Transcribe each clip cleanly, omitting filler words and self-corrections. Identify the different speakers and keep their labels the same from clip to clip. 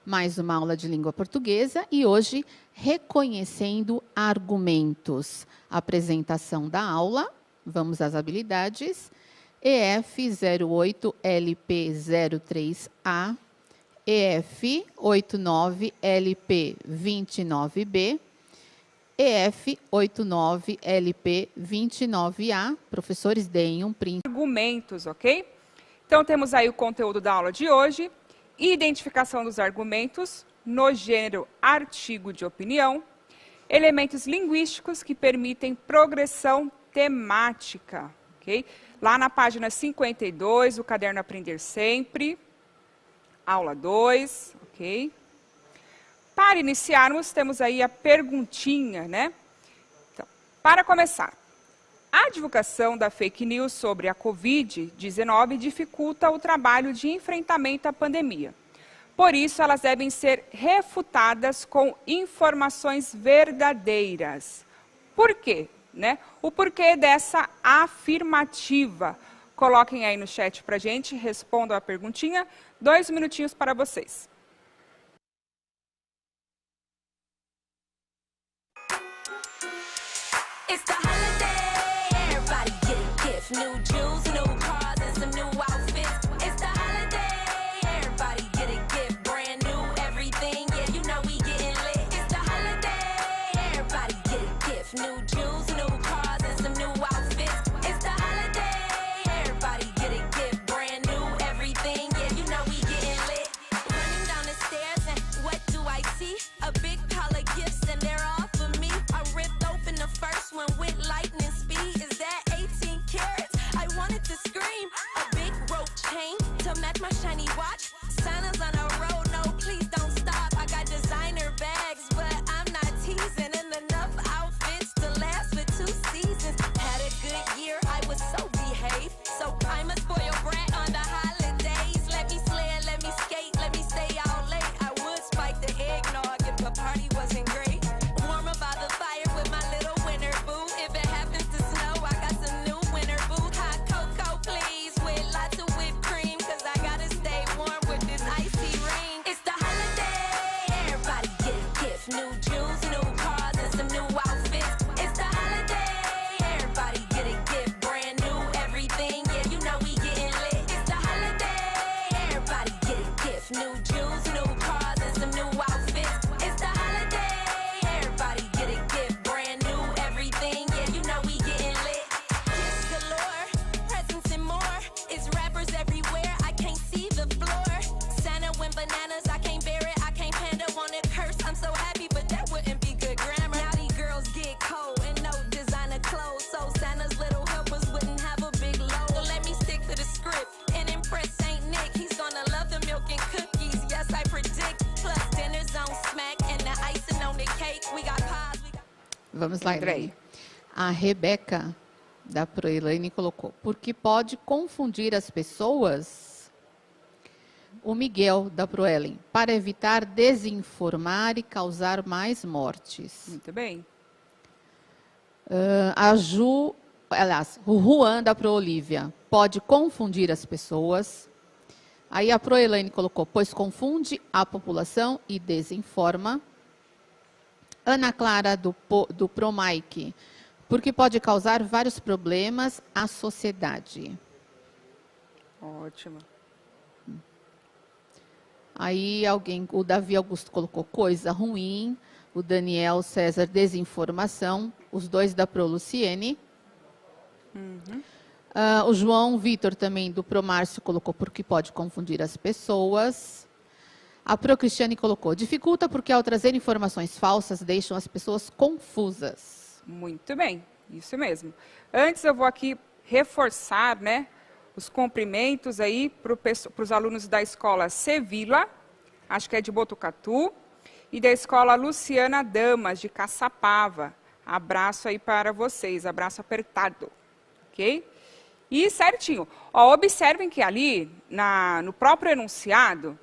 Speaker 1: mais uma aula de língua portuguesa e hoje reconhecendo argumentos. Apresentação da aula, vamos às habilidades. EF 08LP03A, EF 89LP29B, EF 89LP29A. Professores, deem um print.
Speaker 2: Argumentos, ok? Então, temos aí o conteúdo da aula de hoje. Identificação dos argumentos no gênero artigo de opinião. Elementos linguísticos que permitem progressão temática, ok? Lá na página 52, o caderno Aprender Sempre. Aula 2, ok? Para iniciarmos, temos aí a perguntinha, né? Então, para começar, a divulgação da fake news sobre a Covid-19 dificulta o trabalho de enfrentamento à pandemia. Por isso, elas devem ser refutadas com informações verdadeiras. Por quê? Né? O porquê dessa afirmativa? Coloquem aí no chat para a gente, respondam a perguntinha. 2 minutinhos para vocês.
Speaker 3: It's the holiday, everybody get a gift. New jewels, new cars, and some new outfits. It's the holiday, everybody get a gift. Brand new everything, yeah, you know we getting lit. It's the holiday, everybody get a gift. New jewels, new cars, and some new outfits. It's the holiday, everybody get a gift. Brand new everything, yeah, you know we getting lit. Running down the stairs and what do I see? A big pile of gifts and they're all for me. I ripped open the first one with lightning speed. Is that 18 carats? I wanted to scream. A big rope chain to match my shiny watch. Santa's on a road, no, please don't stop. I got designer bags, but I'm not teasing. And enough outfits to last for 2 seasons. Had a good year, I was so behaved. So I'm a spoiled brat on the holidays. Let me slay, let me skate, let me stay out late. I would spike the eggnog if the party wasn't great. Warm up by the fire with my little winter boo. If it happens to snow, I got some new winter boots. Hot cocoa, please, with lots of whipped cream. Cause I gotta stay warm with this icy rain. It's the holiday, everybody get a gift. New jewels, new cars, and some new outfits. It's the holiday, everybody get a gift. Brand new everything, yeah, you know we getting lit. It's the holiday, everybody get a gift. New jewels, new cars, and some new outfits. It's the holiday, everybody get a gift. Brand new everything, yeah, you know we getting lit. Gifts galore, presents and more. It's rappers everywhere, I can't see the floor. Santa went bananas, I can't bear it, I can't panda, wanna curse. I'm so happy, but that wouldn't be good grammar. Now these girls get cold and no designer clothes, so Santa's little helpers wouldn't have a big load. So let me stick to the script and impress Saint Nick. He's gonna love the milk and cookies, yes I predict. Plus dinner's on smack and the icing on the cake. We got pies, we got...
Speaker 1: Vamos lá,
Speaker 2: Entra aí.
Speaker 1: Elaine. A Rebeca, da Proelaine, colocou. Porque pode confundir as pessoas. O Miguel, da Proelen. Para evitar desinformar e causar mais mortes.
Speaker 2: Muito bem.
Speaker 1: A Ju, aliás, o Juan, da Proolívia. Pode confundir as pessoas. Aí a Proelaine colocou. Pois confunde a população e desinforma. Ana Clara, do Promike. Porque pode causar vários problemas à sociedade.
Speaker 2: Ótimo.
Speaker 1: Aí alguém, o Davi Augusto colocou coisa ruim, o Daniel César, desinformação, os dois da Proluciene. O João Vitor também, do Promárcio, colocou porque pode confundir as pessoas. A Procristiane colocou, dificulta porque ao trazer informações falsas deixam as pessoas confusas.
Speaker 2: Muito bem, isso mesmo. Antes eu vou aqui reforçar, né, os cumprimentos aí para os alunos da escola Sevilla, acho que é de Botucatu, e da escola Luciana Damas, de Caçapava. Abraço aí para vocês, abraço apertado, ok? E certinho, ó, observem que ali, no próprio enunciado,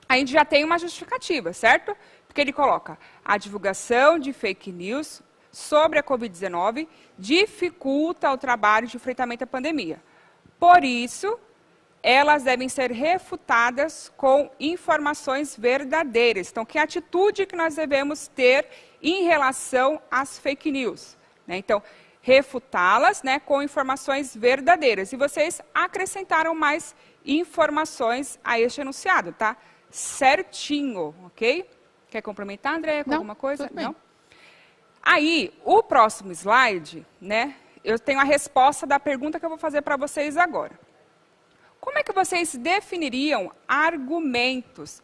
Speaker 2: a gente já tem uma justificativa, certo? Porque ele coloca a divulgação de fake news sobre a Covid-19 dificulta o trabalho de enfrentamento à pandemia. Por isso, elas devem ser refutadas com informações verdadeiras. Então, que atitude que nós devemos ter em relação às fake news? Né? Então, refutá-las, né, com informações verdadeiras. E vocês acrescentaram mais informações a este enunciado, tá? Certinho, ok? Quer complementar, André, com
Speaker 1: Não,
Speaker 2: alguma coisa?
Speaker 1: tudo bem.
Speaker 2: Não? Aí, o próximo slide, né, eu tenho a resposta da pergunta que eu vou fazer para vocês agora. Como é que vocês definiriam argumentos?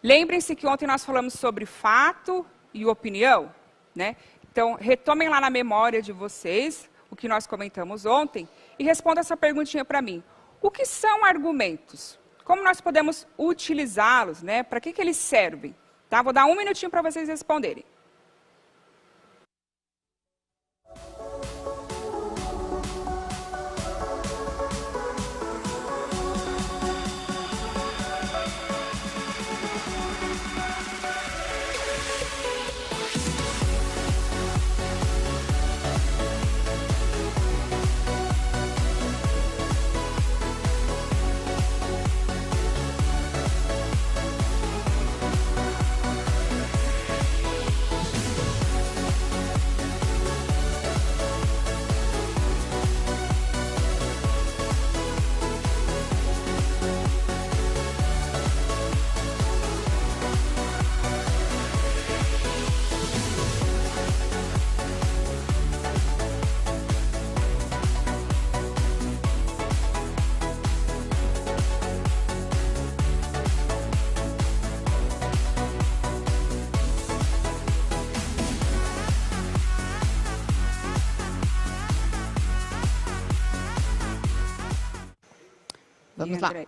Speaker 2: Lembrem-se que ontem nós falamos sobre fato e opinião, né? Então, retomem lá na memória de vocês o que nós comentamos ontem e respondam essa perguntinha para mim. O que são argumentos? Como nós podemos utilizá-los, né? Para que eles servem? Tá? Vou dar um minutinho para vocês responderem.
Speaker 1: Vamos
Speaker 2: E,
Speaker 1: lá.
Speaker 2: André?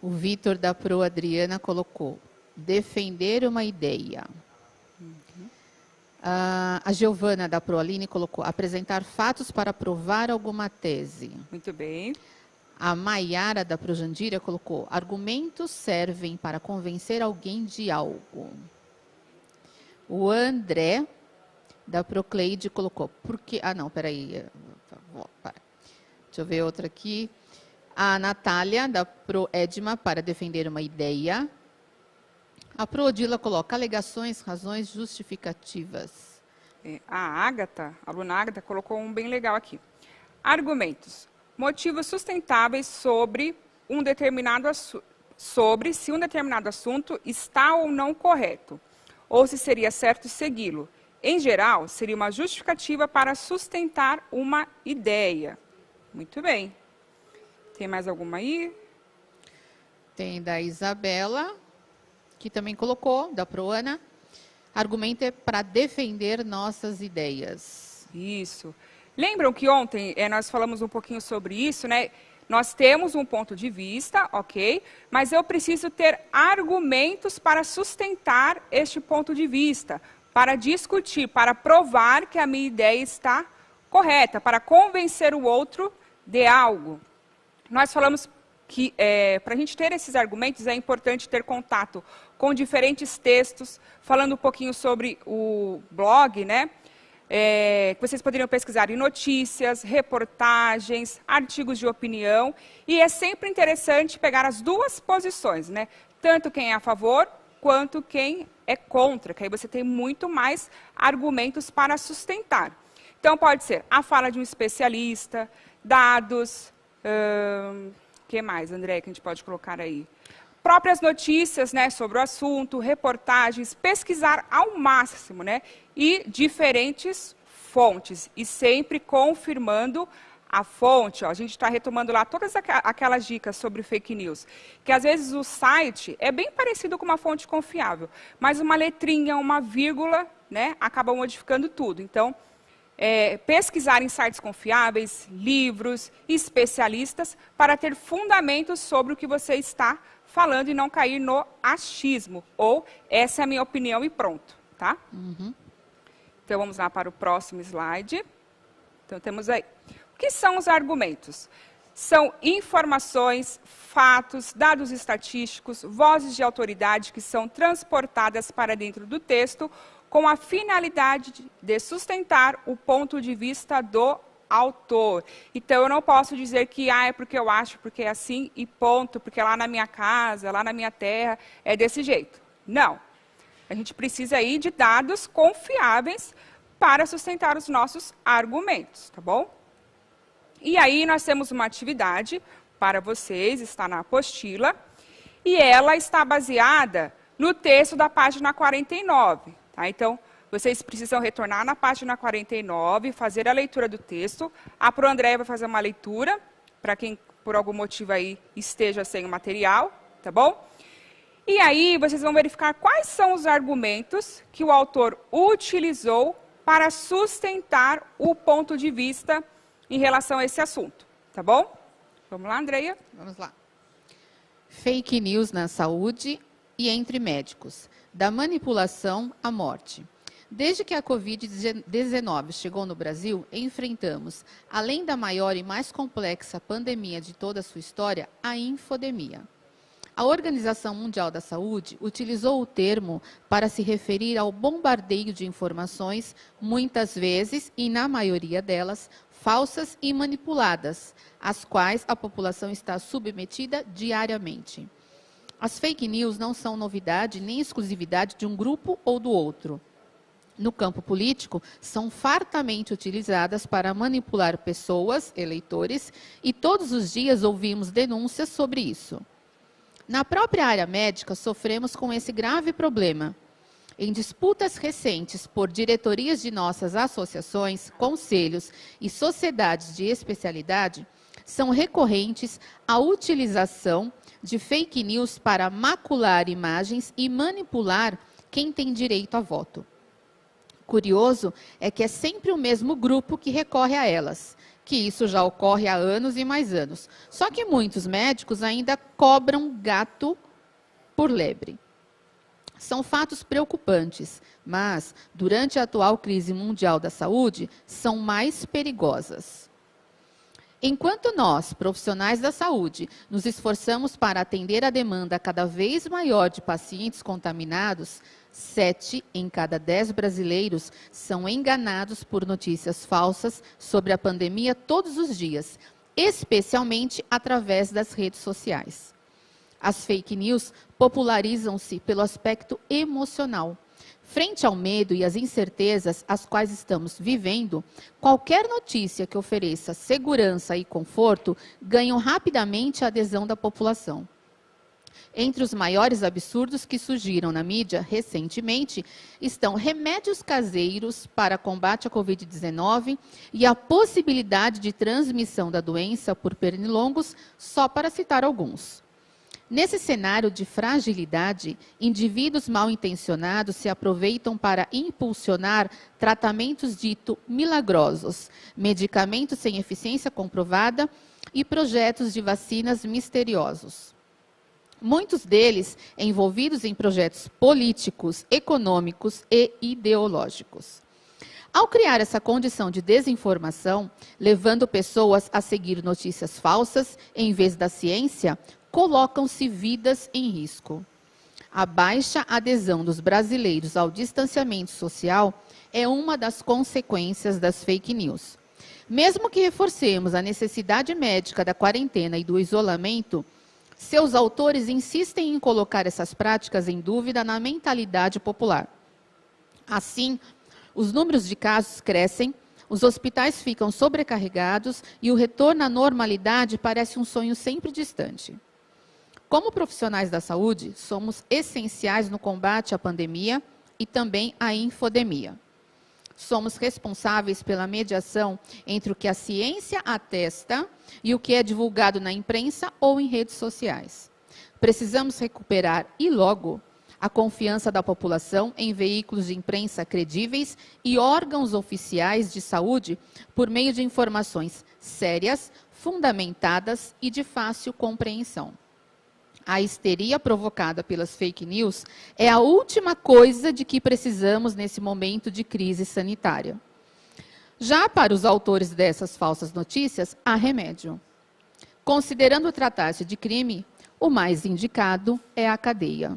Speaker 1: O Vitor da Pro Adriana colocou defender uma ideia. A Giovana da Pro Aline colocou apresentar fatos para provar alguma tese.
Speaker 2: Muito bem.
Speaker 1: A Maiara da Pro Jandira colocou argumentos servem para convencer alguém de algo. O André da Procleide colocou porque não, peraí. Deixa eu ver outra aqui. A Natália, da Pro Edma, para defender uma ideia. A Pro Odila coloca alegações, razões justificativas.
Speaker 2: A Ágata, a aluna Ágata, colocou um bem legal aqui. Argumentos. Motivos sustentáveis sobre um determinado sobre se um determinado assunto está ou não correto, ou se seria certo segui-lo. Em geral, seria uma justificativa para sustentar uma ideia. Muito bem. Tem mais alguma aí?
Speaker 1: Tem da Isabela, que também colocou, da Proana. Argumento é para defender nossas ideias.
Speaker 2: Isso. Lembram que ontem nós falamos um pouquinho sobre isso, né? Nós temos um ponto de vista, ok? Mas eu preciso ter argumentos para sustentar este ponto de vista, para discutir, para provar que a minha ideia está correta, para convencer o outro de algo. Nós falamos que para a gente ter esses argumentos é importante ter contato com diferentes textos, falando um pouquinho sobre o blog, né? Que vocês poderiam pesquisar em notícias, reportagens, artigos de opinião. E é sempre interessante pegar as duas posições, né? Tanto quem é a favor, quanto quem é contra, que aí você tem muito mais argumentos para sustentar. Então, pode ser a fala de um especialista, dados... que mais, André, que a gente pode colocar aí? Próprias notícias, né, sobre o assunto, reportagens, pesquisar ao máximo, né? E diferentes fontes. E sempre confirmando a fonte. Ó, a gente está retomando lá todas aquelas dicas sobre fake news. Que às vezes o site é bem parecido com uma fonte confiável, mas uma letrinha, uma vírgula, né, acaba modificando tudo. Então, pesquisar em sites confiáveis, livros, especialistas, para ter fundamentos sobre o que você está falando e não cair no achismo. Ou, essa é a minha opinião e pronto, tá?
Speaker 1: Uhum.
Speaker 2: Então, vamos lá para o próximo slide. Então, temos aí. O que são os argumentos? São informações, fatos, dados estatísticos, vozes de autoridade que são transportadas para dentro do texto com a finalidade de sustentar o ponto de vista do autor. Então, eu não posso dizer que é porque eu acho, porque é assim e ponto, porque lá na minha casa, lá na minha terra, é desse jeito. Não. A gente precisa aí de dados confiáveis para sustentar os nossos argumentos, tá bom? E aí, nós temos uma atividade para vocês, está na apostila, e ela está baseada no texto da página 49. Tá? Então, vocês precisam retornar na página 49, fazer a leitura do texto. A Pro Andréia vai fazer uma leitura, para quem por algum motivo aí esteja sem o material, tá bom? E aí, vocês vão verificar quais são os argumentos que o autor utilizou para sustentar o ponto de vista em relação a esse assunto, tá bom? Vamos lá, Andréia?
Speaker 1: Vamos lá. Fake news na saúde e entre médicos, da manipulação à morte. Desde que a Covid-19 chegou no Brasil, enfrentamos, além da maior e mais complexa pandemia de toda a sua história, a infodemia. A Organização Mundial da Saúde utilizou o termo para se referir ao bombardeio de informações, muitas vezes, e na maioria delas, falsas e manipuladas, às quais a população está submetida diariamente. As fake news não são novidade nem exclusividade de um grupo ou do outro. No campo político, são fartamente utilizadas para manipular pessoas, eleitores, e todos os dias ouvimos denúncias sobre isso. Na própria área médica, sofremos com esse grave problema. Em disputas recentes por diretorias de nossas associações, conselhos e sociedades de especialidade, são recorrentes a utilização de fake news para macular imagens e manipular quem tem direito a voto. Curioso é que é sempre o mesmo grupo que recorre a elas, que isso já ocorre há anos e mais anos. Só que muitos médicos ainda cobram gato por lebre. São fatos preocupantes, mas, durante a atual crise mundial da saúde, são mais perigosas. Enquanto nós, profissionais da saúde, nos esforçamos para atender a demanda cada vez maior de pacientes contaminados, 7 em cada 10 brasileiros são enganados por notícias falsas sobre a pandemia todos os dias, especialmente através das redes sociais. As fake news popularizam-se pelo aspecto emocional. Frente ao medo e às incertezas às quais estamos vivendo, qualquer notícia que ofereça segurança e conforto ganha rapidamente a adesão da população. Entre os maiores absurdos que surgiram na mídia recentemente estão remédios caseiros para combate à Covid-19 e a possibilidade de transmissão da doença por pernilongos, só para citar alguns. Nesse cenário de fragilidade, indivíduos mal intencionados se aproveitam para impulsionar tratamentos ditos milagrosos, medicamentos sem eficiência comprovada e projetos de vacinas misteriosos. Muitos deles envolvidos em projetos políticos, econômicos e ideológicos. Ao criar essa condição de desinformação, levando pessoas a seguir notícias falsas em vez da ciência, colocam-se vidas em risco. A baixa adesão dos brasileiros ao distanciamento social é uma das consequências das fake news. Mesmo que reforcemos a necessidade médica da quarentena e do isolamento, seus autores insistem em colocar essas práticas em dúvida na mentalidade popular. Assim, os números de casos crescem, os hospitais ficam sobrecarregados e o retorno à normalidade parece um sonho sempre distante. Como profissionais da saúde, somos essenciais no combate à pandemia e também à infodemia. Somos responsáveis pela mediação entre o que a ciência atesta e o que é divulgado na imprensa ou em redes sociais. Precisamos recuperar, e logo, a confiança da população em veículos de imprensa credíveis e órgãos oficiais de saúde por meio de informações sérias, fundamentadas e de fácil compreensão. A histeria provocada pelas fake news é a última coisa de que precisamos nesse momento de crise sanitária. Já para os autores dessas falsas notícias, há remédio. Considerando tratar-se de crime, o mais indicado é a cadeia.